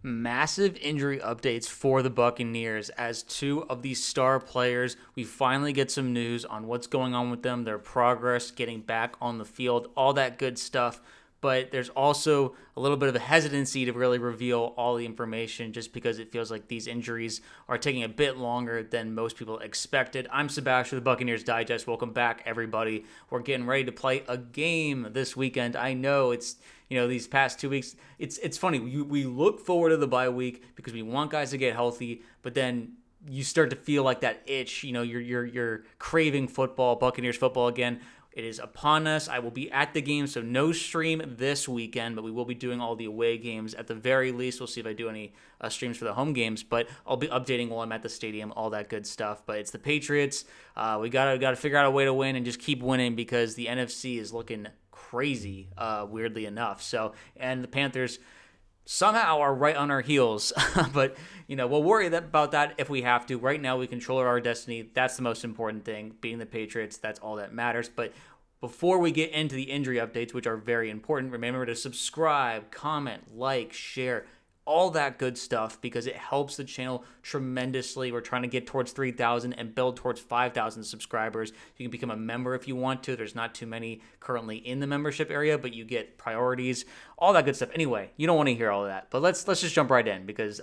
Massive injury updates for the Buccaneers as two of these star players. We finally get some news on what's going on with them, their progress, getting back on the field, all that good stuff. But there's also a little bit of a hesitancy to really reveal all the information just because it feels like these injuries are taking a bit longer than most people expected. I'm Sebastian, the Buccaneers Digest. Welcome back, everybody. We're getting ready to play a game this weekend. I know it's these past 2 weeks. It's funny. We look forward to the bye week because we want guys to get healthy, but then you start to feel like that itch. You're craving football, Buccaneers football again. It is upon us. I will be at the game, so no stream this weekend, but we will be doing all the away games at the very least. We'll see if I do any streams for the home games, but I'll be updating while I'm at the stadium, all that good stuff. But it's the Patriots. We gotta figure out a way to win and just keep winning because the NFC is looking crazy, weirdly enough. And the Panthers somehow are right on our heels, but we'll worry about that if we have to. Right now, we control our destiny. That's the most important thing. Beating the Patriots, that's all that matters. But before we get into the injury updates, which are very important, remember to subscribe, comment, like, share, all that good stuff because it helps the channel tremendously. We're trying to get towards 3,000 and build towards 5,000 subscribers. You can become a member if you want to. There's not too many currently in the membership area, but you get priorities, all that good stuff. Anyway, you don't want to hear all of that, but let's just jump right in because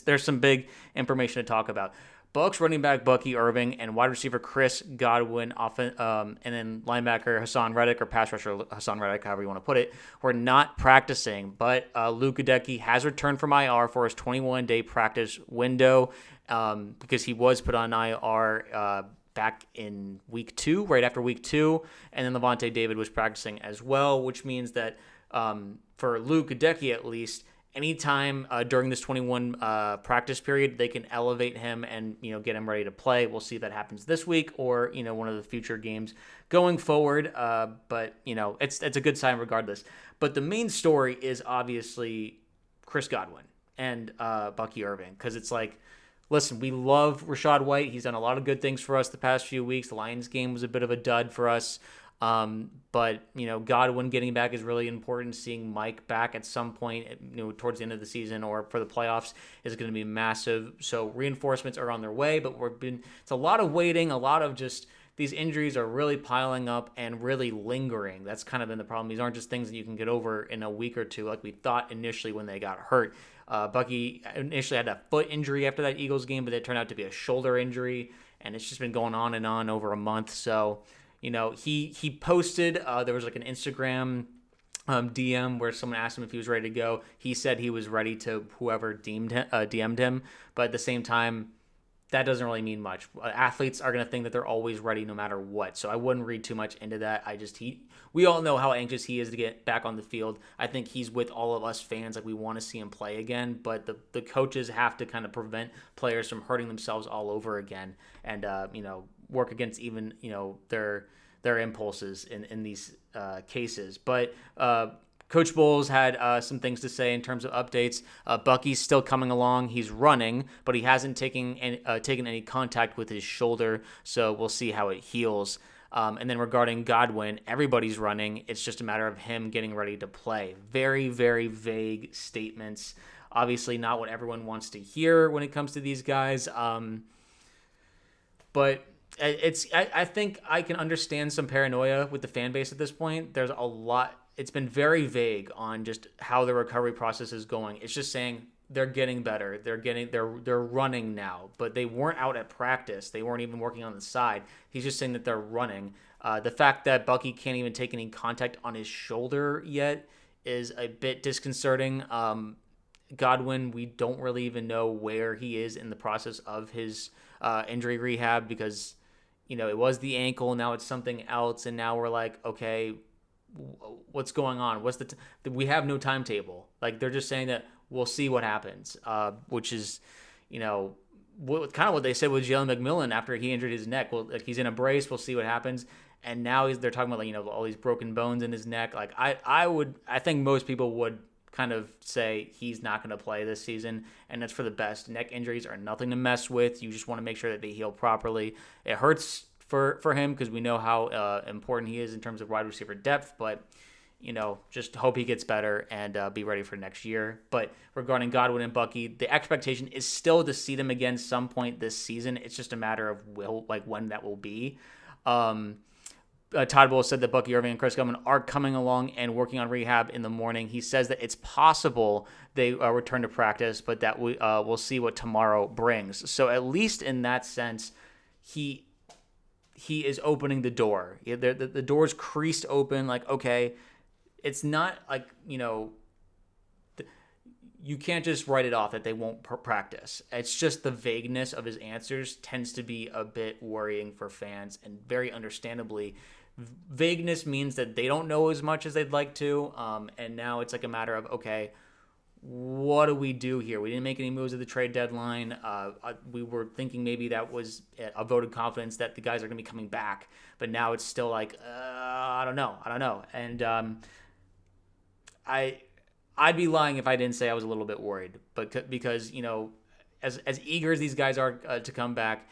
there's some big information to talk about. Bucs running back Bucky Irving and wide receiver Chris Godwin, and then linebacker Hassan Reddick or pass rusher Hassan Reddick, however you want to put it, were not practicing. But Luke Godecki has returned from IR for his 21-day practice window because he was put on IR back in week 2, right after week 2, and then Lavonte David was practicing as well, which means that for Luke Godecki at least, anytime during this 21 practice period, they can elevate him and get him ready to play. We'll see if that happens this week or one of the future games going forward. But it's a good sign regardless. But the main story is obviously Chris Godwin and Bucky Irving because it's like, listen, we love Rachaad White. He's done a lot of good things for us the past few weeks. The Lions game was a bit of a dud for us. But Godwin getting back is really important. Seeing Mike back at some point, towards the end of the season or for the playoffs is going to be massive. So reinforcements are on their way, but it's a lot of waiting, a lot of just these injuries are really piling up and really lingering. That's kind of been the problem. These aren't just things that you can get over in a week or two like we thought initially when they got hurt. Bucky initially had a foot injury after that Eagles game, but it turned out to be a shoulder injury, and it's just been going on and on over a month. So he posted, there was like an Instagram DM where someone asked him if he was ready to go. He said he was ready to whoever DM'd him. But at the same time, that doesn't really mean much. Athletes are going to think that they're always ready no matter what. So I wouldn't read too much into that. We all know how anxious he is to get back on the field. I think he's with all of us fans. Like, we want to see him play again. But the coaches have to kind of prevent players from hurting themselves all over again and, work against even, their impulses in these cases. But Coach Bowles had some things to say in terms of updates. Bucky's still coming along. He's running, but he hasn't taken any contact with his shoulder, so we'll see how it heals. And then regarding Godwin, everybody's running. It's just a matter of him getting ready to play. Very, very vague statements. Obviously not what everyone wants to hear when it comes to these guys. But I think I can understand some paranoia with the fan base at this point. There's a lot. It's been very vague on just how the recovery process is going. It's just saying they're getting better. They're running now, but they weren't out at practice. They weren't even working on the side. He's just saying that they're running. The fact that Bucky can't even take any contact on his shoulder yet is a bit disconcerting. Godwin, we don't really even know where he is in the process of his injury rehab because, it was the ankle. Now it's something else. And now we're like, okay, what's going on? We have no timetable. Like, they're just saying that we'll see what happens, which is, kind of what they said with Jalen McMillan after he injured his neck. Well, like, he's in a brace. We'll see what happens. And now they're talking about, all these broken bones in his neck. Like, I think most people would kind of say he's not going to play this season, and that's for the best. Neck injuries are nothing to mess with. You just want to make sure that they heal properly. It hurts for him because we know how important he is in terms of wide receiver depth, but just hope he gets better and be ready for next year. But regarding Godwin and Bucky, the expectation is still to see them again some point this season. It's just a matter of when that will be. Todd Bowles said that Bucky Irving and Chris Godwin are coming along and working on rehab in the morning. He says that it's possible they return to practice, but that we'll see what tomorrow brings. So at least in that sense, he is opening the door. The door's creased open. Like, okay, it's not like, you can't just write it off that they won't practice. It's just the vagueness of his answers tends to be a bit worrying for fans, and very understandably, vagueness means that they don't know as much as they'd like to. And now it's like a matter of, okay, what do we do here? We didn't make any moves at the trade deadline. We were thinking maybe that was a vote of confidence that the guys are going to be coming back, but now it's still like, I don't know. And I'd be lying if I didn't say I was a little bit worried, but because as eager as these guys are to come back,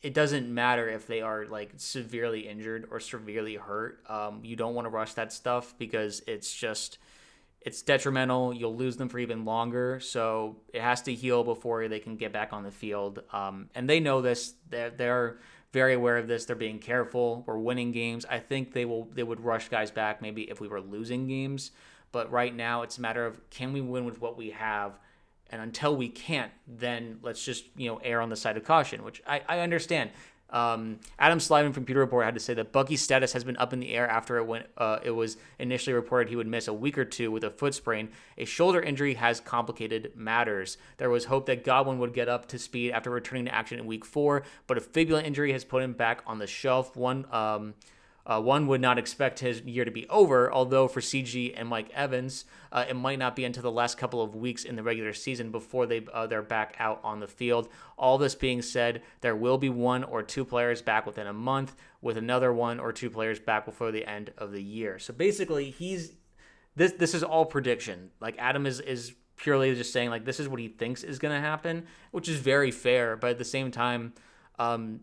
it doesn't matter if they are like severely injured or severely hurt. You don't want to rush that stuff because it's detrimental. You'll lose them for even longer. So it has to heal before they can get back on the field. And they know this. They're very aware of this. They're being careful. We're winning games. I think they would rush guys back maybe if we were losing games. But right now it's a matter of, can we win with what we have? And until we can't, then let's just err on the side of caution, which I understand. Adam Slyman from Pewter Report had to say that Bucky's status has been up in the air after it was initially reported he would miss a week or two with a foot sprain. A shoulder injury has complicated matters. There was hope that Godwin would get up to speed after returning to action in week 4, but a fibula injury has put him back on the shelf. One would not expect his year to be over, although for CG and Mike Evans, it might not be until the last couple of weeks in the regular season before they're back out on the field. All this being said, there will be 1 or 2 players back within a month, with another 1 or 2 players back before the end of the year. So basically, this is all prediction. Like, Adam is purely just saying, like, this is what he thinks is going to happen, which is very fair, but at the same time, and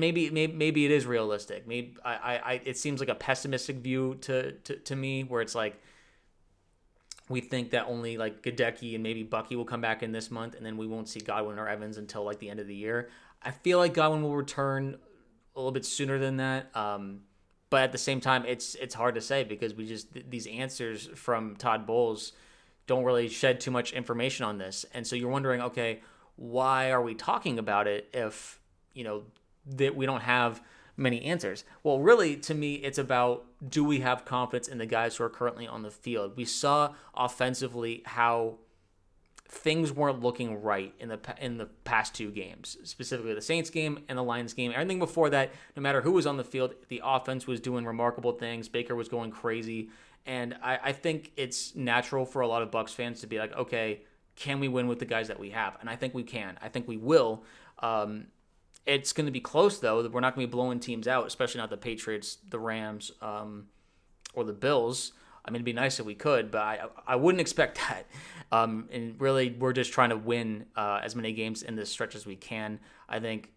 maybe it is realistic. Maybe it seems like a pessimistic view to me, where it's like we think that only like Gadecki and maybe Bucky will come back in this month, and then we won't see Godwin or Evans until like the end of the year. I feel like Godwin will return a little bit sooner than that. But at the same time, it's hard to say because these answers from Todd Bowles don't really shed too much information on this, and so you're wondering, okay, why are we talking about it if that we don't have many answers? Well, really, to me, it's about, do we have confidence in the guys who are currently on the field? We saw offensively how things weren't looking right in the past 2 games, specifically the Saints game and the Lions game. Everything before that, no matter who was on the field, the offense was doing remarkable things. Baker was going crazy. And I think it's natural for a lot of Bucs fans to be like, okay, can we win with the guys that we have? And I think we can. I think we will. It's going to be close, though. We're not going to be blowing teams out, especially not the Patriots, the Rams, or the Bills. I mean, it'd be nice if we could, but I wouldn't expect that. And really, we're just trying to win as many games in this stretch as we can. I think,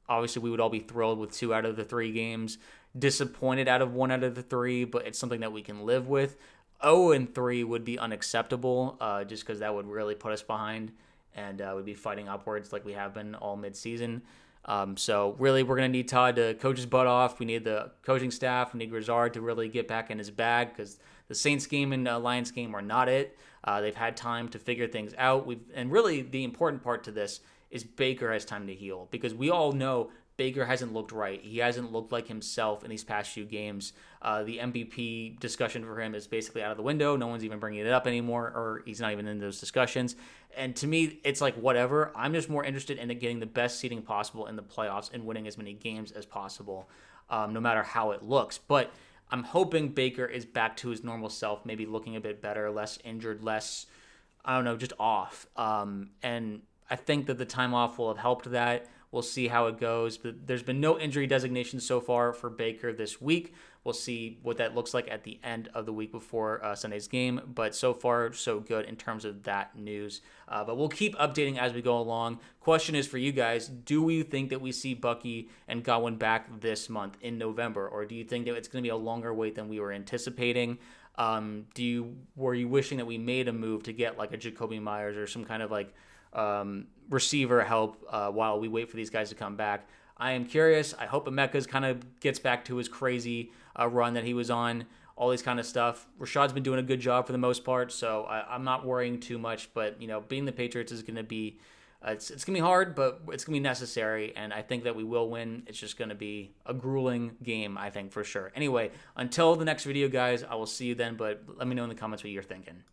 obviously, we would all be thrilled with 2 out of the 3 games. Disappointed out of 1 out of the 3, but it's something that we can live with. 0-3 would be unacceptable, just because that would really put us behind, and we'd be fighting upwards like we have been all midseason. So really, we're going to need Todd to coach his butt off. We need the coaching staff. We need Grizzard to really get back in his bag, because the Saints game and Lions game are not it. They've had time to figure things out. And really, the important part to this is Baker has time to heal, because we all know Baker hasn't looked right. He hasn't looked like himself in these past few games. The MVP discussion for him is basically out of the window. No one's even bringing it up anymore, or he's not even in those discussions. And to me, it's like, whatever. I'm just more interested in getting the best seeding possible in the playoffs and winning as many games as possible, no matter how it looks. But I'm hoping Baker is back to his normal self, maybe looking a bit better, less injured, less, I don't know, just off. And I think that the time off will have helped that. We'll see how it goes. But there's been no injury designation so far for Baker this week. We'll see what that looks like at the end of the week before Sunday's game. But so far, so good in terms of that news. But we'll keep updating as we go along. Question is for you guys, do we think that we see Bucky and Godwin back this month in November? Or do you think that it's going to be a longer wait than we were anticipating? Were you wishing that we made a move to get like a Jacoby Myers or some kind of like receiver help while we wait for these guys to come back? I am curious. I hope Emeka's kind of gets back to his crazy run that he was on, all these kind of stuff. Rashad's been doing a good job for the most part, so I'm not worrying too much. But, being the Patriots is going to be it's going to be hard, but it's going to be necessary, and I think that we will win. It's just going to be a grueling game, I think, for sure. Anyway, until the next video, guys, I will see you then, but let me know in the comments what you're thinking.